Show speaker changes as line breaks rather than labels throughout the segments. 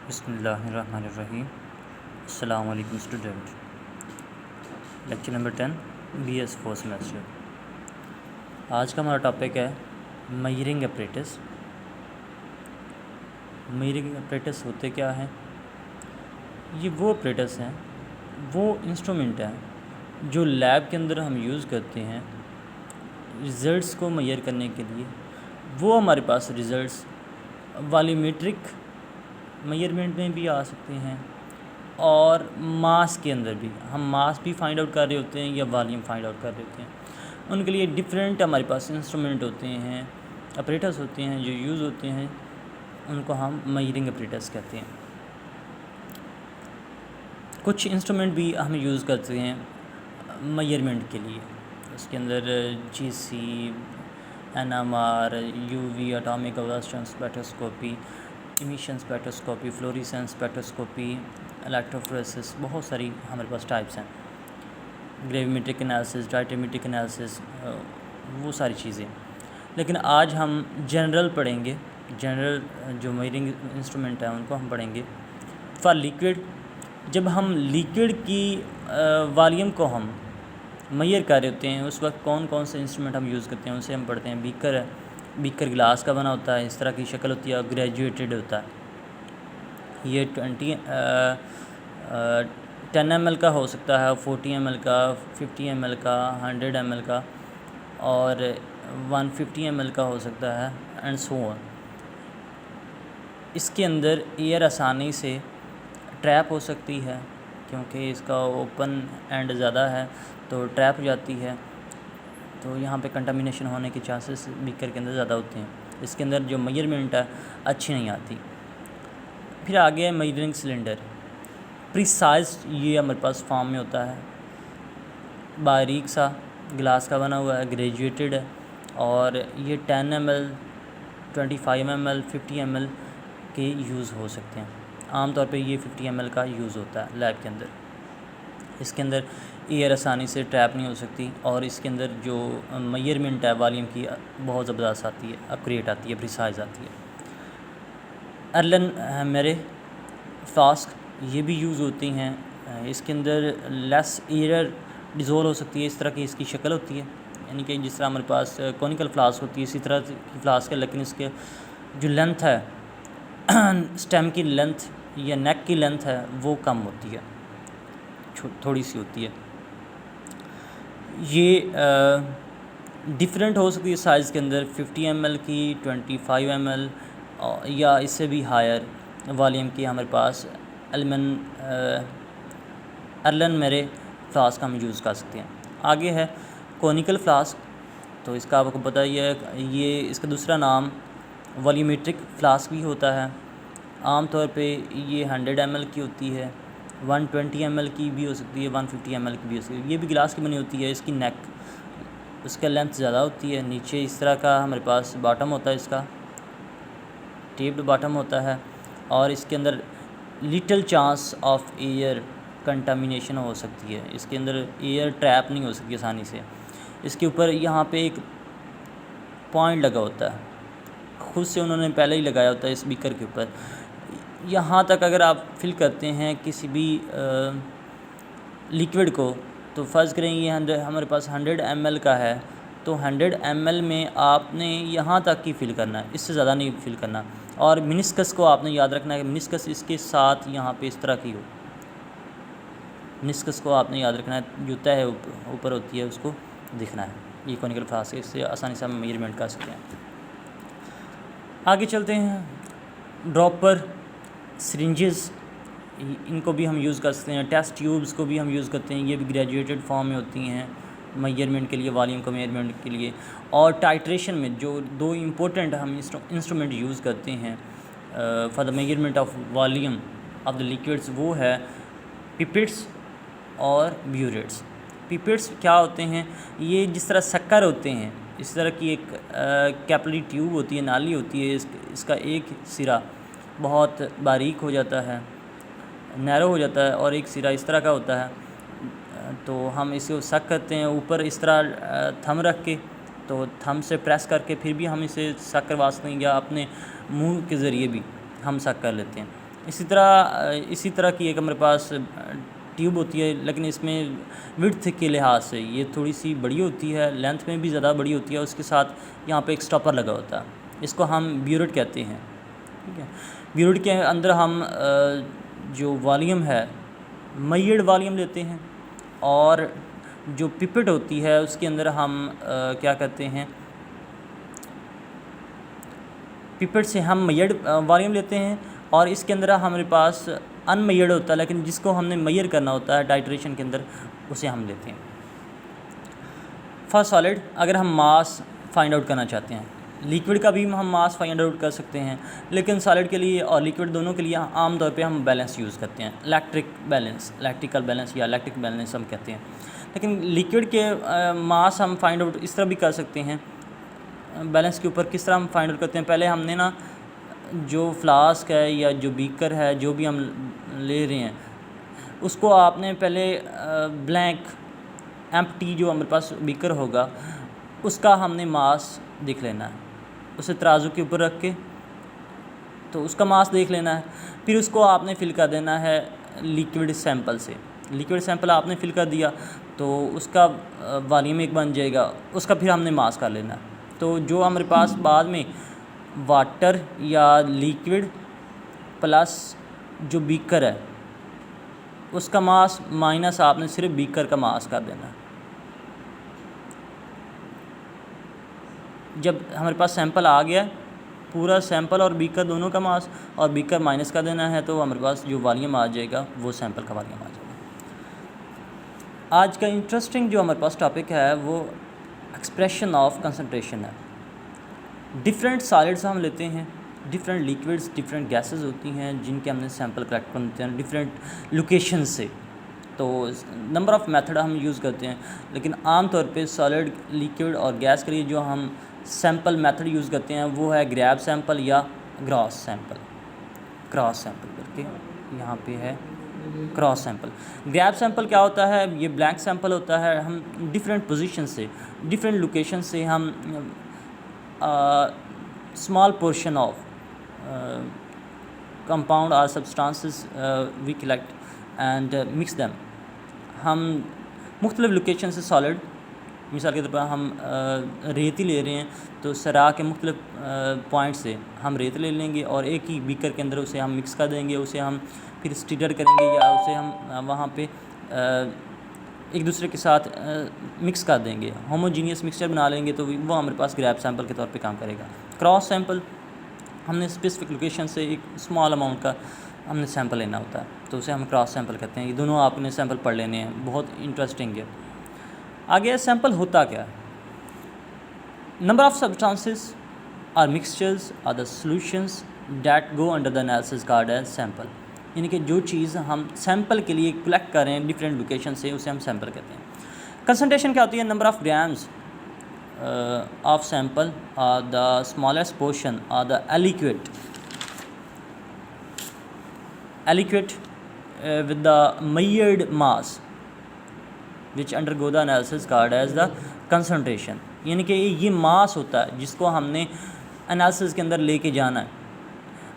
बिस्मिल्लाहिर्रहमानिर्रहीम। अस्सलाम वालेकुम student. Lecture number 10 BS fourth semester. आज का हमारा टॉपिक है मेजरिंग अपरेटस। मेजरिंग अपरेटस होते क्या हैं? ये वो अपरेटस हैं, वो इंस्ट्रूमेंट हैं जो लैब के अंदर हम यूज़ करते हैं रिज़ल्ट्स को मेजर करने के लिए। वो हमारे पास रिज़ल्ट्स वॉल्यूमेट्रिक मेजरमेंट में भी आ सकते हैं और मास के अंदर भी, हम मास भी फाइंड आउट कर रहे होते हैं या वॉल्यूम फाइंड आउट कर रहे होते हैं। उनके लिए डिफरेंट हमारे पास इंस्ट्रूमेंट होते हैं, अपरेटस होते हैं जो यूज़ होते हैं, उनको हम मेजरिंग अपरेटस कहते हैं। कुछ इंस्ट्रूमेंट भी हम यूज़ करते हैं मेजरमेंट के लिए। उसके अंदर GC, NMR, UV atomic velocity spectroscopy, emission spectroscopy, fluorescence spectroscopy, electrophoresis, बहुत सारी हमारे पास टाइप्स हैं। ग्रेविमेट्रिक एनालिसिस, डायटोमेट्रिक एनालिसिस, वो सारी चीज़ें। लेकिन आज हम जनरल पढ़ेंगे, जनरल जो मेजरिंग इंस्ट्रूमेंट हैं उनको हम पढ़ेंगे। फॉर लिक्विड, जब हम लिक्विड की वॉल्यूम को हम मेजर कर रहे होते हैं उस वक्त कौन कौन से इंस्ट्रूमेंट हम यूज़ करते हैं उनसे हम पढ़ते हैं। बीकर है, बीकर ग्लास का बना होता है, इस तरह की शक्ल होती है, ग्रेजुएटेड होता है। ये 10 ml का हो सकता है, 40 ml का, 50 ml का, 100 ml का और 150 ml का हो सकता है एंड सो ऑन। इसके अंदर एयर आसानी से ट्रैप हो सकती है क्योंकि इसका ओपन एंड ज़्यादा है तो ट्रैप हो जाती है, तो यहाँ पे कंटामिनेशन होने के चांसेस बीकर के अंदर ज़्यादा होते हैं। इसके अंदर जो मेजरमेंट है अच्छी नहीं आती। फिर आगे है मेजरिंग सिलेंडर। प्रिसाइज ये हमारे पास फॉर्म में होता है, बारीक सा ग्लास का बना हुआ है, ग्रेजुएटेड है और ये 10 ml, 25 ml, 50 ml के यूज़ हो सकते हैं। आमतौर पे ये 50 ml का यूज़ होता है लैब के अंदर। इसके अंदर एयर आसानी से ट्रैप नहीं हो सकती और इसके अंदर जो मेजरमेंट है वॉल्यूम की बहुत ज़बरदस्त आती है, एक्यूरेट आती है, प्रिसाइज आती है। अर्लन मेरे फ्लास्क ये भी यूज़ होती हैं। इसके अंदर लेस एयर डिज़ोल्व हो सकती है, इस तरह की इसकी शक्ल होती है, यानी कि जिस तरह हमारे पास कॉनिकल फ्लास्क होती है इसी तरह की फ्लास्क है, लेकिन इसके जो लेंथ है स्टेम की लेंथ या नेक की लेंथ है वो कम होती है, थोड़ी सी होती है। ये डिफरेंट हो सकती है साइज़ के अंदर, 50 ml की, 25 ml या इससे भी हायर वॉल्यूम की हमारे पास अर्लन मेरे फ्लास्क हम यूज़ कर सकते हैं। आगे है कॉनिकल फ्लास्क, तो इसका आपको पता ही है, ये इसका दूसरा नाम वॉल्यूमेट्रिक फ्लास्क भी होता है। आमतौर पे ये 100 ml की होती है, 120 ml की भी हो सकती है, 150 ml की भी हो सकती है। ये भी गिलास की बनी होती है। इसकी नेक, उसका लेंथ ज़्यादा होती है। नीचे इस तरह का हमारे पास बॉटम होता है, इसका टेप्ड बॉटम होता है और इसके अंदर little chance of air contamination हो सकती है। इसके अंदर एयर ट्रैप नहीं हो सकती आसानी से। इसके ऊपर यहाँ पे एक पॉइंट लगा होता है, खुद से उन्होंने पहले ही लगाया होता है इस बीकर के ऊपर। यहाँ तक अगर आप फिल करते हैं किसी भी लिक्विड को, तो फ़र्ज़ करें ये हमारे पास 100 ml का है, तो 100 ml में आपने यहाँ तक ही फिल करना है, इससे ज़्यादा नहीं फिल करना। और मिनिस्कस को आपने याद रखना है कि मिनिस्कस इसके साथ यहाँ पे इस तरह की हो, मिनिस्कस को आपने याद रखना है, जो तय है ऊपर होती है उसको दिखना है। ये कॉनिकल फ्लास्क है, इससे आसानी से हम मेजरमेंट कर सकते हैं। आगे चलते हैं। ड्रॉपर, सिरिंजेस, इनको भी हम यूज़ कर सकते हैं। टेस्ट ट्यूब्स को भी हम यूज़ करते हैं, ये भी ग्रेजुएटेड फॉर्म में होती हैं मेजरमेंट के लिए, वॉल्यूम को मेजरमेंट के लिए। और टाइट्रेशन में जो दो इम्पोर्टेंट हम इंस्ट्रूमेंट यूज़ करते हैं for the measurement of volume of the liquids, वो है पिपेट्स और ब्यूरेट्स। पिपेट्स क्या होते हैं? ये जिस तरह शक्कर होते हैं, इस तरह की एक कैपिलरी ट्यूब होती है, नाली होती है। इसका एक सिरा बहुत बारीक हो जाता है, नैरो हो जाता है, और एक सिरा इस तरह का होता है। तो हम इसे सक करते हैं ऊपर इस तरह थंब रख के, तो थंब से प्रेस करके फिर भी हम इसे सक करवा सकते हैं, या अपने मुंह के ज़रिए भी हम सक कर लेते हैं। इसी तरह की एक हमारे पास ट्यूब होती है, लेकिन इसमें विड्थ के लिहाज से ये थोड़ी सी बड़ी होती है, लेंथ में भी ज़्यादा बड़ी होती है। उसके साथ यहाँ पे एक स्टॉपर लगा होता है, इसको हम ब्यूरेट कहते हैं। ठीक है, ब्यूरेट के अंदर हम जो वॉल्यूम है मेजर्ड वॉल्यूम लेते हैं, और जो पिपेट होती है उसके अंदर हम क्या करते हैं, पिपेट से हम मेजर्ड वॉल्यूम लेते हैं, और इसके अंदर हमारे पास अनमेजर्ड होता है, लेकिन जिसको हमने मेजर करना होता है टाइट्रेशन के अंदर, उसे हम लेते हैं। फॉर सॉलिड अगर हम मास फाइंड आउट करना चाहते हैं, लिक्विड का भी हम मास फाइंड आउट कर सकते हैं, लेकिन सॉलिड के लिए और लिक्विड दोनों के लिए आम तौर पे हम बैलेंस यूज़ करते हैं, इलेक्ट्रिकल बैलेंस या इलेक्ट्रिक बैलेंस हम कहते हैं। लेकिन लिक्विड के मास हम फाइंड आउट इस तरह भी कर सकते हैं। बैलेंस के ऊपर किस तरह हम फाइंड आउट करते हैं, पहले हमने ना जो फ्लास्क है या जो बीकर है, जो भी हम ले रहे हैं, उसको आपने पहले ब्लैंक एम्प्टी जो हमारे पास बीकर होगा उसका हमने मास देख लेना है, उसे तराजू के ऊपर रख के तो उसका मास देख लेना है। फिर उसको आपने फिल कर देना है लिक्विड सैंपल से। लिक्विड सैंपल आपने फिल कर दिया तो उसका वॉल्यूम एक बन जाएगा, उसका फिर हमने मास कर लेना है। तो जो हमारे पास बाद में वाटर या लिक्विड प्लस जो बीकर है उसका मास माइनस आपने सिर्फ बीकर का मास कर देना है। जब हमारे पास सैंपल आ गया, पूरा सैंपल और बीकर दोनों का मास और बीकर माइनस कर देना है, तो हमारे पास जो वॉल्यूम आ जाएगा वो सैंपल का वॉल्यूम आ जाएगा। आज का इंटरेस्टिंग जो हमारे पास टॉपिक है वो एक्सप्रेशन ऑफ कंसंट्रेशन है। डिफरेंट सॉलिड्स हम लेते हैं, डिफरेंट लिक्विड्स, डिफरेंट गैसेस होती हैं जिनके हमने सैंपल कलेक्ट करते हैं डिफरेंट लोकेशन से। तो नंबर ऑफ़ मेथड हम यूज़ करते हैं, लेकिन आम तौर पे सॉलिड, लिक्विड और गैस के लिए जो हम सैंपल मेथड यूज़ करते हैं वो है ग्रैब सैंपल या क्रॉस सैंपल करके यहाँ पे है क्रॉस सैंपल। ग्रैब सैंपल क्या होता है, ये ब्लैंक सैंपल होता है। हम डिफरेंट पोजीशन से, डिफरेंट लोकेशन से हम स्मॉल पोर्शन ऑफ कंपाउंड और substances we collect and mix them. हम मुख्तलिफ लोकेशन से सॉलिड, मिसाल के तौर पर हम रेत ही ले रहे हैं तो सरा के मुख्तलिफ पॉइंट से हम रेत ले लेंगे और एक ही बीकर के अंदर उसे हम मिक्स कर देंगे, उसे हम फिर स्टिर करेंगे या उसे हम वहाँ पे एक दूसरे के साथ मिक्स कर देंगे, होमोजीनियस मिक्सचर बना लेंगे, तो वो हमारे पास ग्रैब सैंपल के तौर पे काम करेगा। क्रॉस सैंपल, हमने स्पेसिफिक लोकेशन से एक स्मॉल अमाउंट का हमने सैंपल लेना होता है तो उसे हम क्रॉस सैंपल कहते हैं। ये दोनों आपने सैंपल पढ़ लेने हैं, बहुत इंटरेस्टिंग है। आगे सैंपल होता क्या है, नंबर ऑफ सब्सटेंसेस और mixtures are the solutions that go under the analysis card as sample. यानी कि जो चीज़ हम सैंपल के लिए कलेक्ट कर रहे हैं डिफरेंट लोकेशन से, उसे हम सैंपल कहते हैं। कंसंट्रेशन क्या होती है, number of grams of sample or the smallest portion or the aliquot with the measured mass which undergo the analysis called as the concentration। यानी कि ये मास होता है जिसको हमने एनालिसिस के अंदर लेके जाना है।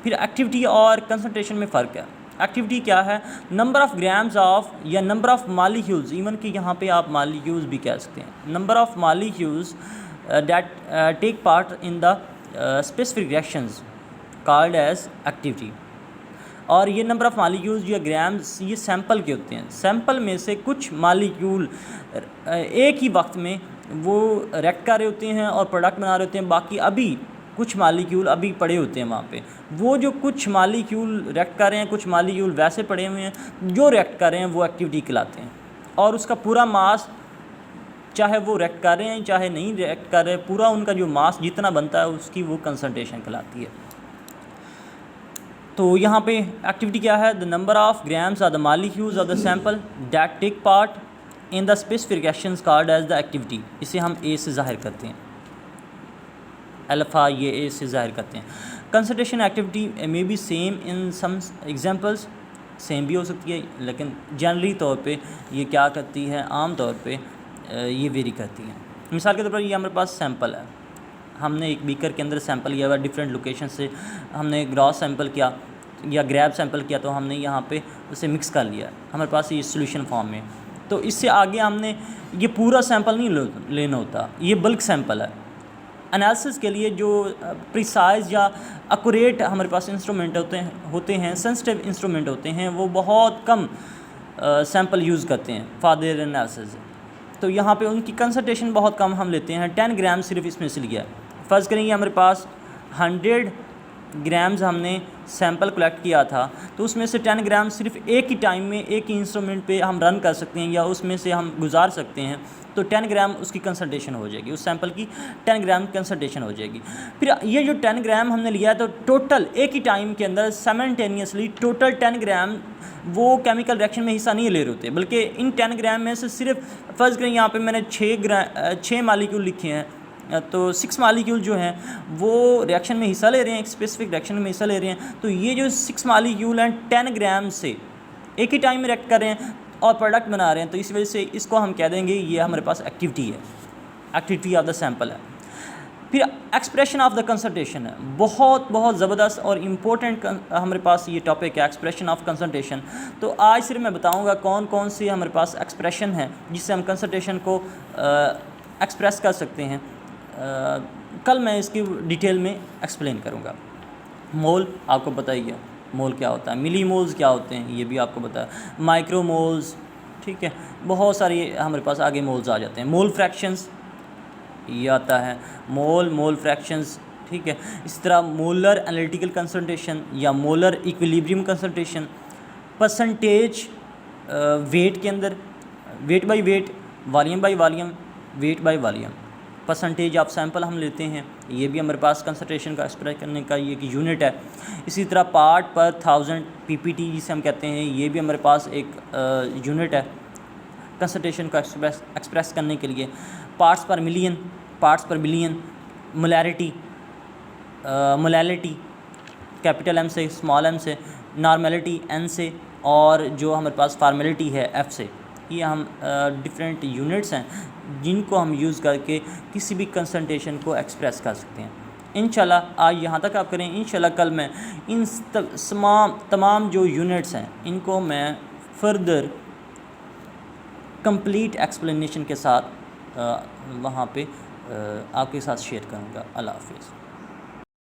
फिर एक्टिविटी और कंसंट्रेशन में फ़र्क है। एक्टिविटी क्या है, नंबर ऑफ़ ग्राम्स ऑफ या नंबर ऑफ़ मालिक्यूल्स, इवन कि यहाँ पे आप मालिक्यूल्स भी कह सकते हैं, number of molecules that take part in the specific reactions called as activity. और ये नंबर ऑफ़ मालिक्यूल्स या ग्राम्स ये सैंपल के होते हैं। सैंपल में से कुछ मालिक्यूल एक ही वक्त में वो रिएक्ट कर रहे होते हैं और प्रोडक्ट बना रहे होते हैं, बाकी अभी कुछ मालिक्यूल अभी पड़े होते हैं वहाँ पे। वो जो कुछ मालिक्यूल रिएक्ट कर रहे हैं, कुछ मालिक्यूल वैसे पड़े हुए हैं, जो रिएक्ट कर रहे हैं वो एक्टिविटी कहलाते हैं। और उसका पूरा मास, चाहे वो रिएक्ट कर रहे हैं चाहे नहीं रिएक्ट कर रहे हैं, पूरा उनका जो मास जितना बनता है उसकी वो कंसंट्रेशन कहलाती है। तो यहाँ पे एक्टिविटी क्या है, the number of grams are the molecules of the sample that take part in the specific reactions called as the activity. इसे हम ए से ज़ाहिर करते हैं, अल्फ़ा ये ए से ज़ाहिर करते हैं। Concentration activity may be same in some examples, same भी हो सकती है, लेकिन जनरली तौर पे ये क्या करती है, आम तौर पे ये वेरी करती है। मिसाल के तौर पर ये हमारे पास सैंपल है, हमने एक बीकर के अंदर सैंपल लिया हुआ डिफरेंट लोकेशन से, हमने ग्रॉस सैंपल किया या ग्रैब सैंपल किया तो हमने यहाँ पे उसे मिक्स कर लिया, हमारे पास ये सॉल्यूशन फॉर्म में। तो इससे आगे हमने ये पूरा सैंपल नहीं लेना होता, ये बल्क सैंपल है। एनालिसिस के लिए जो प्रिसाइज या एक्यूरेट हमारे पास इंस्ट्रूमेंट होते हैं सेंसिटिव इंस्ट्रूमेंट होते हैं, वो बहुत कम सैंपल यूज़ करते हैं फॉर देयर एनालिसिस। तो यहाँ पे उनकी कंसंट्रेशन बहुत कम हम लेते हैं, 10 ग्राम सिर्फ इसमें से लिया है। फ़र्ज़ करेंगे हमारे पास 100 ग्राम्स हमने सैंपल कलेक्ट किया था, तो उसमें से 10 ग्राम सिर्फ एक ही टाइम में एक ही इंस्ट्रूमेंट पे हम रन कर सकते हैं या उसमें से हम गुजार सकते हैं। तो 10 ग्राम उसकी कंसंट्रेशन हो जाएगी, उस सैंपल की 10 ग्राम कंसंट्रेशन हो जाएगी। फिर ये जो 10 ग्राम हमने लिया है, तो टोटल एक ही टाइम के अंदर साइमल्टेनियसली टोटल 10 ग्राम वो केमिकल रिएक्शन में हिस्सा नहीं ले रहे होते, बल्कि इन 10 ग्राम में से सिर्फ फ़र्ज़ करें यहाँ पे मैंने 6 मालिक्यूल लिखे हैं, तो 6 मालिक्यूल जो हैं वो रिएक्शन में हिस्सा ले रहे हैं, एक स्पेसिफिक रिएक्शन में हिस्सा ले रहे हैं। तो ये जो 6 मालिक्यूल हैं 10 ग्राम से एक ही टाइम में रिएक्ट कर रहे हैं और प्रोडक्ट बना रहे हैं, तो इस वजह से इसको हम कह देंगे ये हमारे पास एक्टिविटी है, एक्टिविटी ऑफ द सैंपल है। फिर एक्सप्रेशन ऑफ द कंसंट्रेशन है, बहुत ज़बरदस्त और इम्पोर्टेंट हमारे पास ये टॉपिक है, एक्सप्रेशन ऑफ कंसंट्रेशन। तो आज सिर्फ मैं बताऊंगा कौन कौन सी हमारे पास एक्सप्रेशन है जिससे हम कंसंट्रेशन को एक्सप्रेस कर सकते हैं। कल मैं इसकी डिटेल में एक्सप्लेन करूँगा। मोल आपको पता ही है, मोल क्या होता है, मिली मोल्स क्या होते हैं ये भी आपको पता है, माइक्रो मोल्स, ठीक है, बहुत सारी हमारे पास आगे मोल्स आ जाते हैं। मोल फ्रैक्शंस ये आता है, मोल फ्रैक्शंस, ठीक है। इस तरह मोलर एनालिटिकल कंसंट्रेशन या molar equilibrium concentration, percentage wait के अंदर, weight by weight, volume by volume, weight by volume, percentage of sample हम लेते हैं, ये भी हमारे पास कंसंट्रेशन का एक्सप्रेस करने का ये एक यूनिट है। इसी तरह पार्ट पर 1000 पीपीटी जिसे हम कहते हैं, ये भी हमारे पास एक यूनिट है कंसंट्रेशन का एक्सप्रेस करने के लिए। Parts per million, parts per billion, molality capital M से, स्मॉल एम से, नॉर्मेलिटी एन से, और जो हमारे पास फॉर्मेलिटी है एफ से। ये हम डिफरेंट यूनिट्स हैं जिनको हम यूज़ करके किसी भी कंसंट्रेशन को एक्सप्रेस कर सकते हैं। इंशाल्लाह आज यहाँ तक आप करें, इंशाल्लाह कल मैं इन तमाम जो यूनिट्स हैं इनको मैं फर्दर कंप्लीट एक्सप्लेनेशन के साथ वहाँ पे आपके साथ शेयर करूँगा। अल्लाह हाफ़िज़।